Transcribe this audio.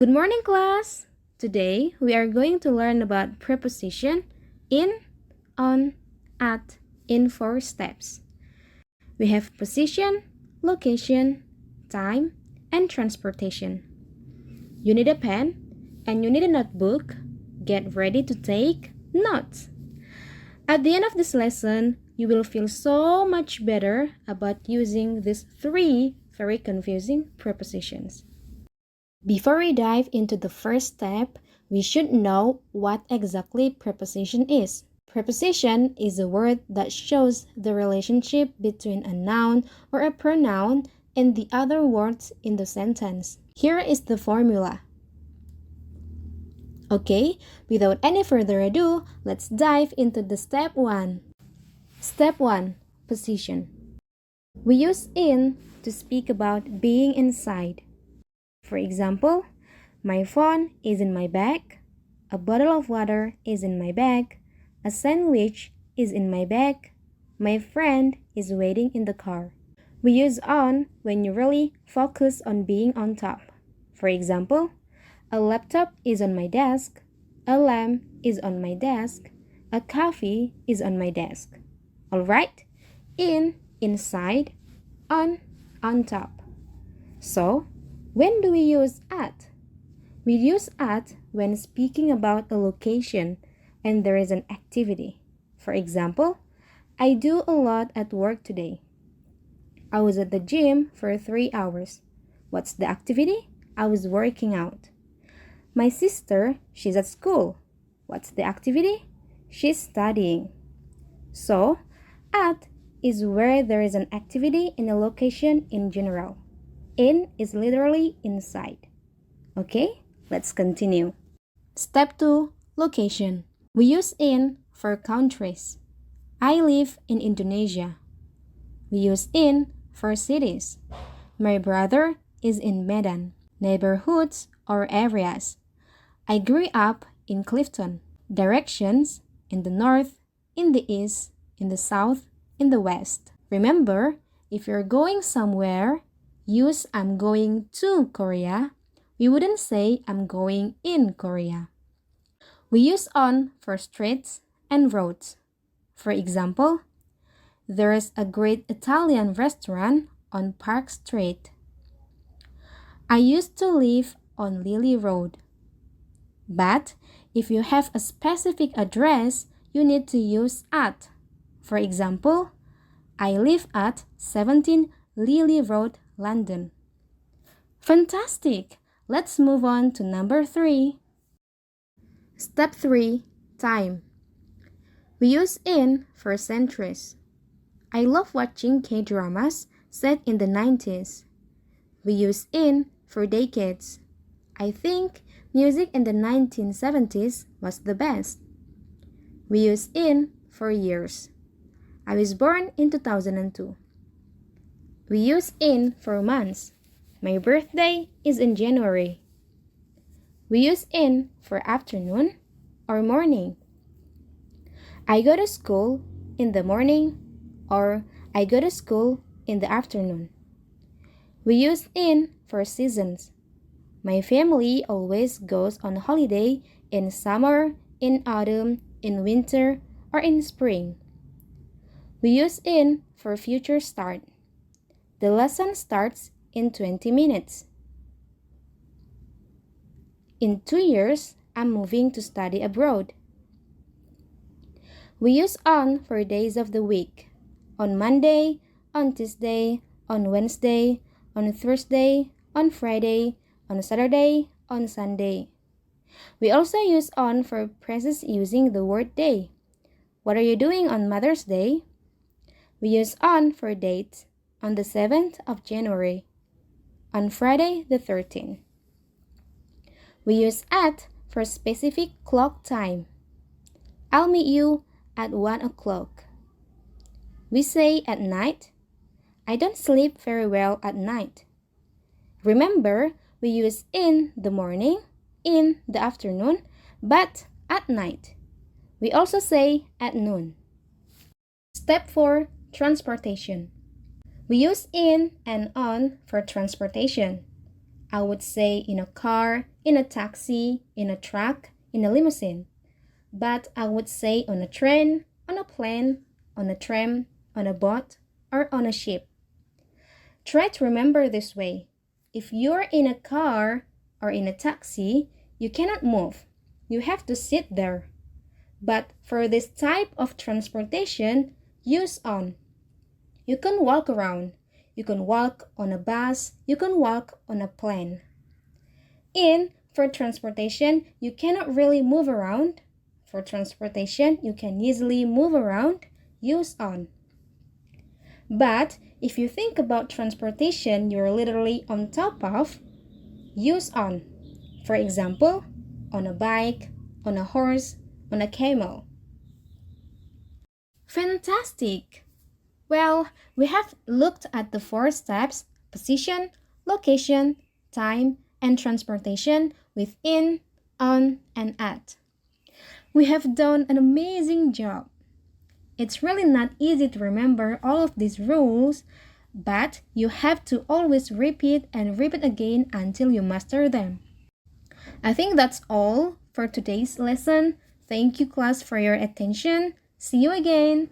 Good morning, class! Today, we are going to learn about preposition in, on, at in 4 steps. We have position, location, time, and transportation. You need a pen and you need a notebook. Get ready to take notes. At the end of this lesson, you will feel so much better about using these 3 very confusing prepositions. Before we dive into the first step, we should know what exactly preposition is. Preposition is a word that shows the relationship between a noun or a pronoun and the other words in the sentence. Here is the formula. Okay, without any further ado, let's dive into the step 1. Step 1. Position. We use in to speak about being inside. For example, my phone is in my bag, a bottle of water is in my bag, a sandwich is in my bag, my friend is waiting in the car. We use on when you really focus on being on top. For example, a laptop is on my desk, a lamp is on my desk, a coffee is on my desk. Alright? In, inside, on top. So, when do we use at? We use at when speaking about a location and there is an activity. For example, I do a lot at work today. I was at the gym for 3 hours. What's the activity? I was working out. My sister, she's at school. What's the activity? She's studying. So, at is where there is an activity in a location in general. In is literally inside. Okay, let's continue. Step 2. Location. We use in for countries. I live in Indonesia. We use in for cities. My brother is in Medan. Neighborhoods or areas. I grew up in Clifton. Directions: in the north, in the east, in the south, in the west. Remember, if you're going somewhere, use I'm going to Korea. We wouldn't say I'm going in Korea. We use on for streets and roads. For example, there's a great Italian restaurant on Park Street. I used to live on Lily Road. But if you have a specific address, you need to use at. For example, I live at 17 Lily Road, London. Fantastic! Let's move on to number 3. Step 3. Time. We use in for centuries. I love watching K-dramas set in the 90s. We use in for decades. I think music in the 1970s was the best. We use in for years. I was born in 2002. We use in for months. My birthday is in January. We use in for afternoon or morning. I go to school in the morning or I go to school in the afternoon. We use in for seasons. My family always goes on holiday in summer, in autumn, in winter, or in spring. We use in for future start. The lesson starts in 20 minutes. In 2 years, I'm moving to study abroad. We use on for days of the week. On Monday, on Tuesday, on Wednesday, on Thursday, on Friday, on Saturday, on Sunday. We also use on for phrases using the word day. What are you doing on Mother's Day? We use on for dates. On the 7th of January. On Friday the 13th. We use at for specific clock time. I'll meet you at 1 o'clock. We say at night. I don't sleep very well at night. Remember, we use in the morning, in the afternoon, but at night. We also say at noon. Step 4. Transportation. We use in and on for transportation. I would say in a car, in a taxi, in a truck, in a limousine. But I would say on a train, on a plane, on a tram, on a boat, or on a ship. Try to remember this way. If you're in a car or in a taxi, you cannot move. You have to sit there. But for this type of transportation, use on. You can walk around. You can walk on a bus. You can walk on a plane. In, for transportation, you cannot really move around. For transportation, you can easily move around. Use on. But if you think about transportation you're literally on top of, use on. For example, on a bike, on a horse, on a camel. Fantastic! Well, we have looked at the 4 steps: position, location, time, and transportation with in, on, and at. We have done an amazing job. It's really not easy to remember all of these rules, but you have to always repeat and repeat again until you master them. I think that's all for today's lesson. Thank you, class, for your attention. See you again.